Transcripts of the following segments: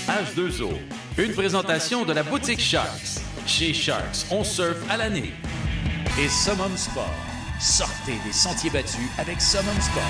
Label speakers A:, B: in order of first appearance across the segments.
A: H2O. Une présentation de la boutique Sharks. Chez Sharks, on surfe à l'année. Et Summum Sport. Sortez des sentiers battus avec Summum Sport.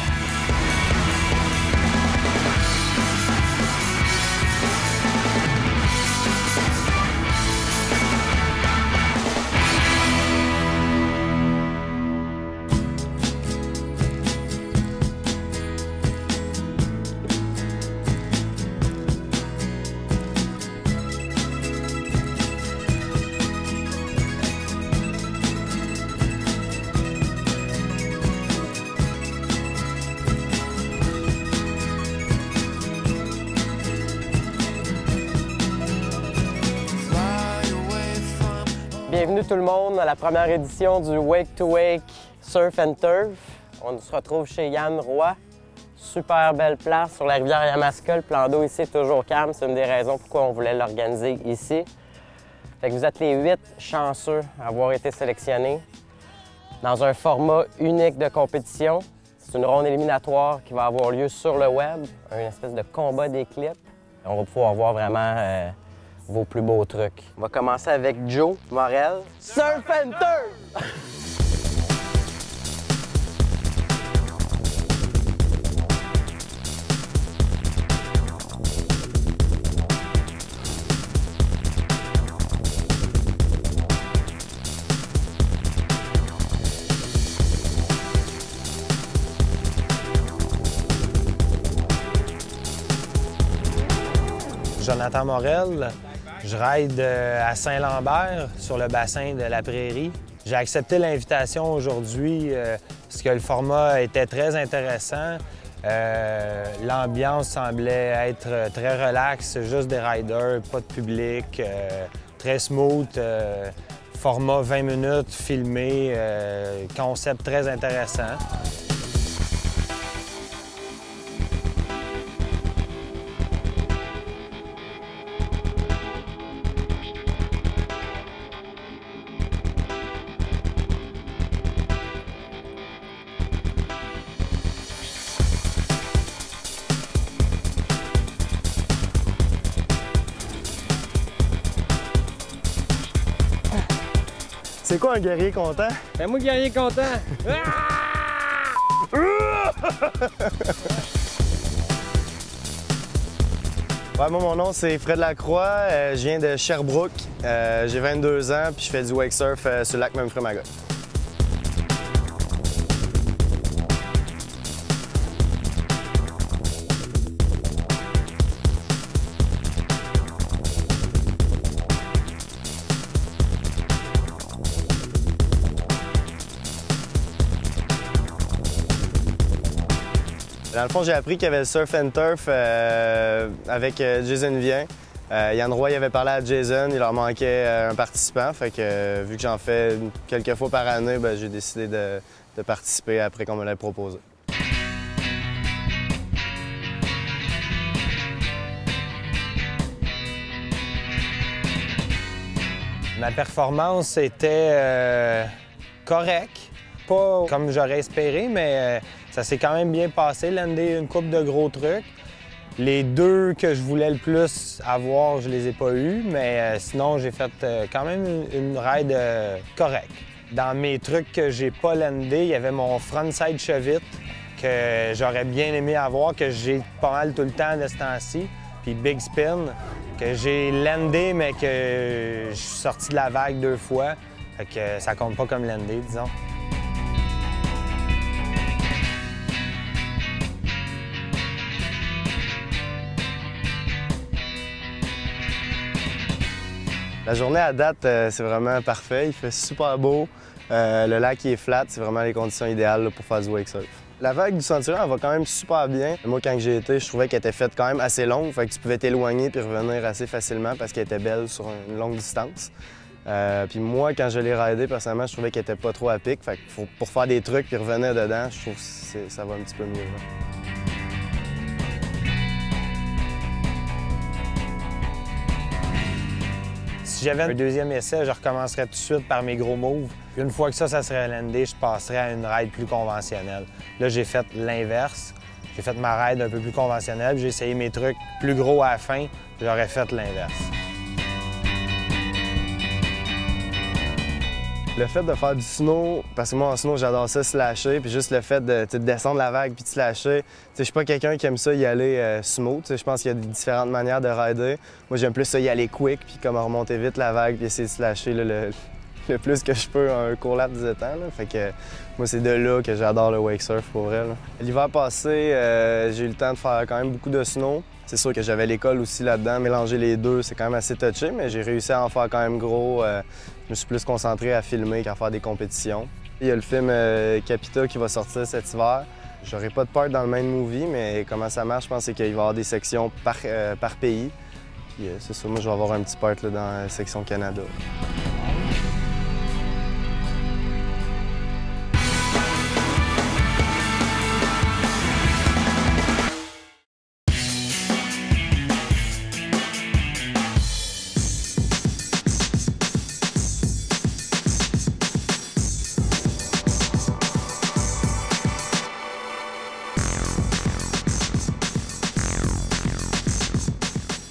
B: Bienvenue tout le monde à la première édition du Wake to Wake Surf and Turf. On se retrouve chez Yann Roy. Super belle place sur la rivière Yamaska. Le plan d'eau ici est toujours calme. C'est une des raisons pourquoi on voulait l'organiser ici. Fait que vous êtes les 8 chanceux à avoir été sélectionnés dans un format unique de compétition. C'est une ronde éliminatoire qui va avoir lieu sur le web, une espèce de combat d'éclipse. On va pouvoir voir vraiment vos plus beaux trucs. On va commencer avec Joe Morel. Surf and Turf!
C: Jonathan Morel. Je ride à Saint-Lambert, sur le bassin de la Prairie. J'ai accepté l'invitation aujourd'hui parce que le format était très intéressant. L'ambiance semblait être très relaxe, juste des riders, pas de public, très smooth. Format 20 minutes, filmé, concept très intéressant.
D: C'est quoi un guerrier content?
B: Ben moi, guerrier content!
D: Ouais, moi, mon nom, c'est Fred Lacroix. Je viens de Sherbrooke. J'ai 22 ans, puis je fais du wake surf sur le lac Memphremagog. Dans le fond, j'ai appris qu'il y avait le Surf and Turf avec Jason Vien. Yann Roy avait parlé à Jason, il leur manquait un participant. Fait que vu que j'en fais quelques fois par année, j'ai décidé de participer après qu'on me l'ait proposé.
C: Ma performance était correcte. Pas comme j'aurais espéré, mais ça s'est quand même bien passé, lander une couple de gros trucs. Les deux que je voulais le plus avoir, je les ai pas eus, mais sinon, j'ai fait quand même une ride correcte. Dans mes trucs que j'ai pas landé, il y avait mon frontside chevette que j'aurais bien aimé avoir, que j'ai pas mal tout le temps de ce temps-ci. Puis Big Spin, que j'ai landé, mais que je suis sorti de la vague 2 fois. Fait que ça compte pas comme landé, disons.
D: La journée à date, c'est vraiment parfait. Il fait super beau. Le lac est flat, c'est vraiment les conditions idéales là, pour faire du wake surf. La vague du Centurion, elle va quand même super bien. Moi, quand j'ai été, je trouvais qu'elle était faite quand même assez longue, fait que tu pouvais t'éloigner puis revenir assez facilement parce qu'elle était belle sur une longue distance. Puis moi, quand je l'ai ridée, personnellement, je trouvais qu'elle était pas trop à pic. Fait que pour faire des trucs puis revenir dedans, je trouve que ça va un petit peu mieux. Là.
C: Si j'avais un deuxième essai, je recommencerais tout de suite par mes gros moves. Puis une fois que ça serait landé, je passerais à une ride plus conventionnelle. Là, j'ai fait l'inverse. J'ai fait ma ride un peu plus conventionnelle, j'ai essayé mes trucs plus gros à la fin, j'aurais fait l'inverse.
D: Le fait de faire du snow, parce que moi en snow j'adore ça slasher, puis juste le fait de descendre la vague puis de slasher, je suis pas quelqu'un qui aime ça y aller smooth, je pense qu'il y a différentes manières de rider. Moi j'aime plus ça y aller quick, puis comme remonter vite la vague puis essayer de slasher là, le plus que je peux en un court laps de temps. Là. Fait que moi c'est de là que j'adore le wake surf pour vrai. L'hiver passé, j'ai eu le temps de faire quand même beaucoup de snow. C'est sûr que j'avais l'école aussi là-dedans, mélanger les deux, c'est quand même assez touché, mais j'ai réussi à en faire quand même gros. Je me suis plus concentré à filmer qu'à faire des compétitions. Il y a le film Capita qui va sortir cet hiver. J'aurai pas de part dans le main movie, mais comment ça marche, je pense, c'est qu'il va y avoir des sections par pays. C'est ça, moi je vais avoir un petit part là, dans la section Canada.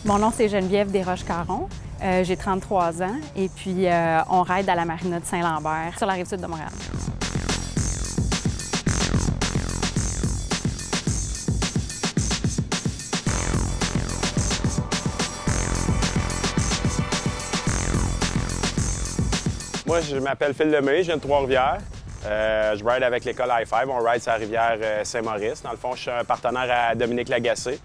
E: Mon nom, c'est Geneviève Desroches-Caron. J'ai 33 ans et puis on ride à la marina de Saint-Lambert sur la rive-sud de Montréal.
F: Moi, je m'appelle Phil Lemay, je viens de Trois-Rivières. Je ride avec l'école High-Five. On ride sur la rivière Saint-Maurice. Dans le fond, je suis un partenaire à Dominique Lagacé.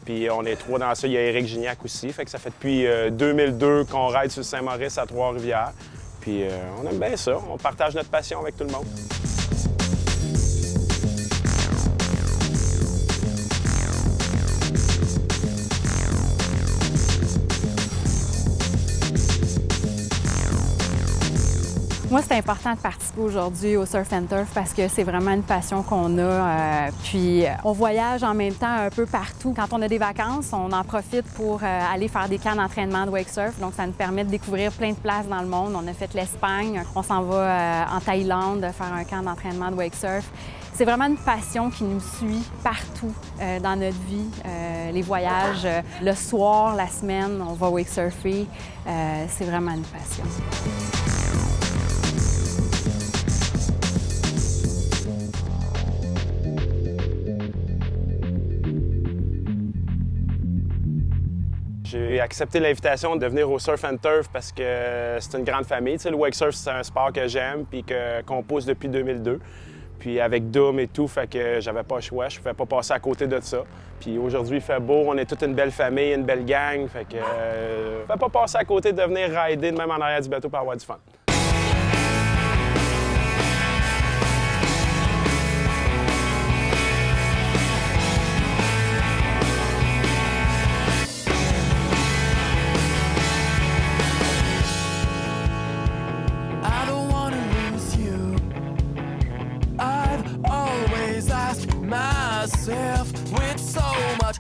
F: Puis on est trois dans ça. Il y a Éric Gignac aussi. Fait que ça fait depuis 2002 qu'on ride sur Saint-Maurice à Trois-Rivières. Puis on aime bien ça. On partage notre passion avec tout le monde.
E: Moi, c'est important de participer aujourd'hui au Surf and Turf parce que c'est vraiment une passion qu'on a. Puis on voyage en même temps un peu partout. Quand on a des vacances, on en profite pour aller faire des camps d'entraînement de wake surf. Donc, ça nous permet de découvrir plein de places dans le monde. On a fait l'Espagne, on s'en va en Thaïlande faire un camp d'entraînement de wake surf. C'est vraiment une passion qui nous suit partout dans notre vie. Les voyages, le soir, la semaine, on va wake surfer. C'est vraiment une passion.
F: J'ai accepté l'invitation de venir au Surf and Turf parce que c'est une grande famille. Tu sais, le wake surf, c'est un sport que j'aime puis qu'on pousse depuis 2002. Puis avec Doom et tout, fait que j'avais pas le choix, je pouvais pas passer à côté de ça. Puis aujourd'hui, il fait beau, on est toute une belle famille, une belle gang, fait que je pouvais pas passer à côté de venir rider de même en arrière du bateau pour avoir du fun.
E: With so much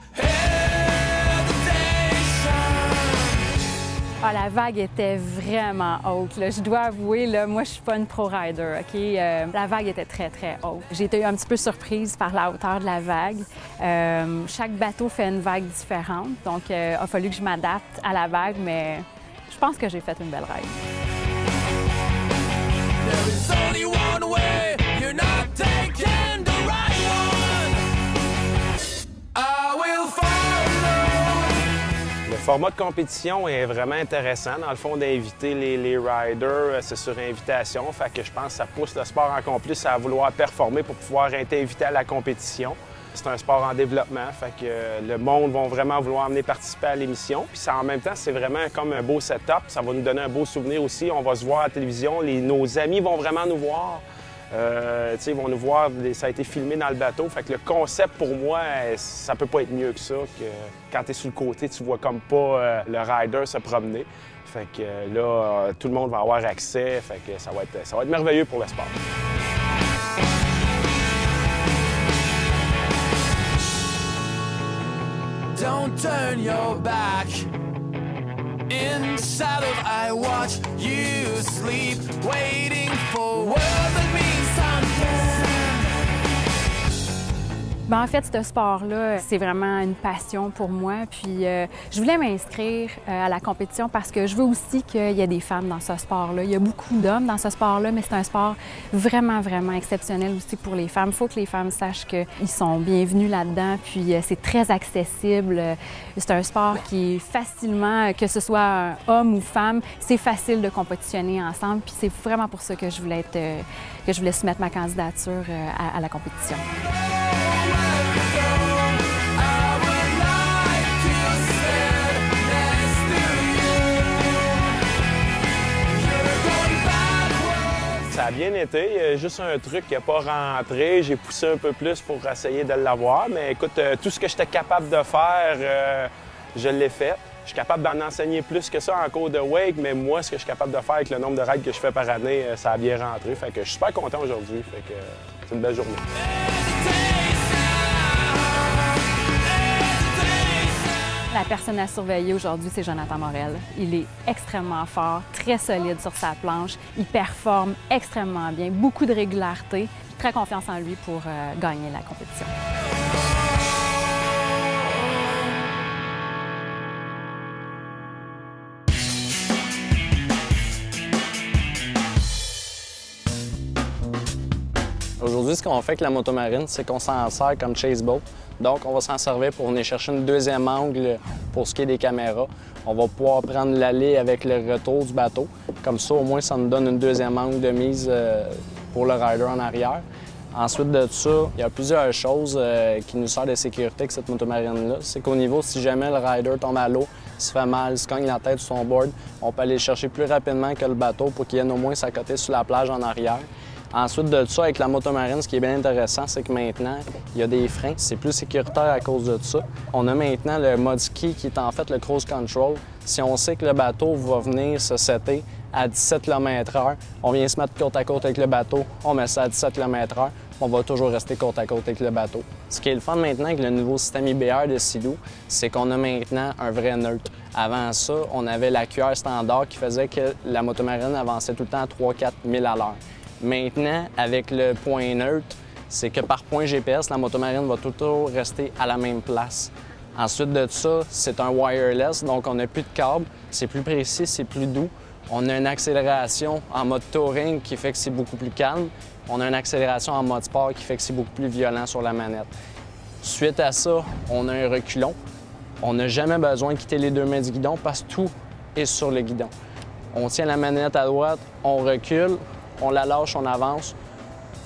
E: la vague était vraiment haute. Là. Je dois avouer, là, moi, je suis pas une pro-rider. OK? La vague était très, très haute. J'ai été un petit peu surprise par la hauteur de la vague. Chaque bateau fait une vague différente, donc il a fallu que je m'adapte à la vague, mais je pense que j'ai fait une belle ride.
F: Le format de compétition est vraiment intéressant. Dans le fond, d'inviter les riders, c'est sur invitation. Fait que je pense que ça pousse le sport encore plus à vouloir performer pour pouvoir être invité à la compétition. C'est un sport en développement, fait que le monde va vraiment vouloir venir participer à l'émission. Puis ça, en même temps, c'est vraiment comme un beau setup. Ça va nous donner un beau souvenir aussi. On va se voir à la télévision. Nos amis vont vraiment nous voir. Ils vont nous voir, ça a été filmé dans le bateau. Fait que le concept, pour moi, ça peut pas être mieux que ça. Que quand tu es sur le côté, tu vois comme pas le rider se promener. Fait que là, tout le monde va avoir accès. Fait que ça va être merveilleux pour le sport. Don't turn your back. Inside of I watch you sleep, waiting for world that means something.
E: Ben, en fait, ce sport-là, c'est vraiment une passion pour moi. Puis, je voulais m'inscrire à la compétition parce que je veux aussi qu'il y ait des femmes dans ce sport-là. Il y a beaucoup d'hommes dans ce sport-là, mais c'est un sport vraiment, vraiment exceptionnel aussi pour les femmes. Il faut que les femmes sachent qu'ils sont bienvenus là-dedans. Puis, c'est très accessible. C'est un sport qui est facilement, que ce soit un homme ou femme, c'est facile de compétitionner ensemble. Puis, c'est vraiment pour ça que je voulais soumettre ma candidature à la compétition.
F: Ça a bien été. Il y a juste un truc qui n'a pas rentré. J'ai poussé un peu plus pour essayer de l'avoir. Mais écoute, tout ce que j'étais capable de faire, je l'ai fait. Je suis capable d'en enseigner plus que ça en cours de wake, mais moi, ce que je suis capable de faire avec le nombre de raids que je fais par année, ça a bien rentré. Fait que je suis super content aujourd'hui. Fait que c'est une belle journée.
E: La personne à surveiller aujourd'hui, c'est Jonathan Morel. Il est extrêmement fort, très solide sur sa planche. Il performe extrêmement bien, beaucoup de régularité. Très confiance en lui pour gagner la compétition.
G: Aujourd'hui, ce qu'on fait avec la motomarine, c'est qu'on s'en sert comme chase boat. Donc, on va s'en servir pour venir chercher une deuxième angle pour ce qui est des caméras. On va pouvoir prendre l'allée avec le retour du bateau. Comme ça, au moins, ça nous donne une deuxième angle de mise pour le rider en arrière. Ensuite de ça, il y a plusieurs choses qui nous servent de sécurité avec cette motomarine-là. C'est qu'au niveau, si jamais le rider tombe à l'eau, se fait mal, se cogne la tête sur son board, on peut aller le chercher plus rapidement que le bateau pour qu'il vienne au moins s'accoter sur la plage en arrière. Ensuite de ça, avec la motomarine, ce qui est bien intéressant, c'est que maintenant, il y a des freins. C'est plus sécuritaire à cause de ça. On a maintenant le mode ski qui est en fait le cruise control. Si on sait que le bateau va venir se setter à 17 km/h, on vient se mettre côte à côte avec le bateau, on met ça à 17 km/h, on va toujours rester côte à côte avec le bateau. Ce qui est le fun maintenant avec le nouveau système IBR de Sea-Doo, c'est qu'on a maintenant un vrai neutre. Avant ça, on avait la QR standard qui faisait que la motomarine avançait tout le temps à 3-4 000 à l'heure. Maintenant, avec le point neutre, c'est que par point GPS, la motomarine va toujours rester à la même place. Ensuite de ça, c'est un wireless, donc on n'a plus de câble, c'est plus précis, c'est plus doux. On a une accélération en mode touring qui fait que c'est beaucoup plus calme. On a une accélération en mode sport qui fait que c'est beaucoup plus violent sur la manette. Suite à ça, on a un reculon. On n'a jamais besoin de quitter les deux mains du guidon parce que tout est sur le guidon. On tient la manette à droite, on recule, on la lâche, on avance,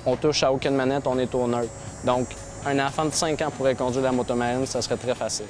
G: on touche à aucune manette, on est au neutre. Donc, un enfant de 5 ans pourrait conduire la motomarine, ça serait très facile.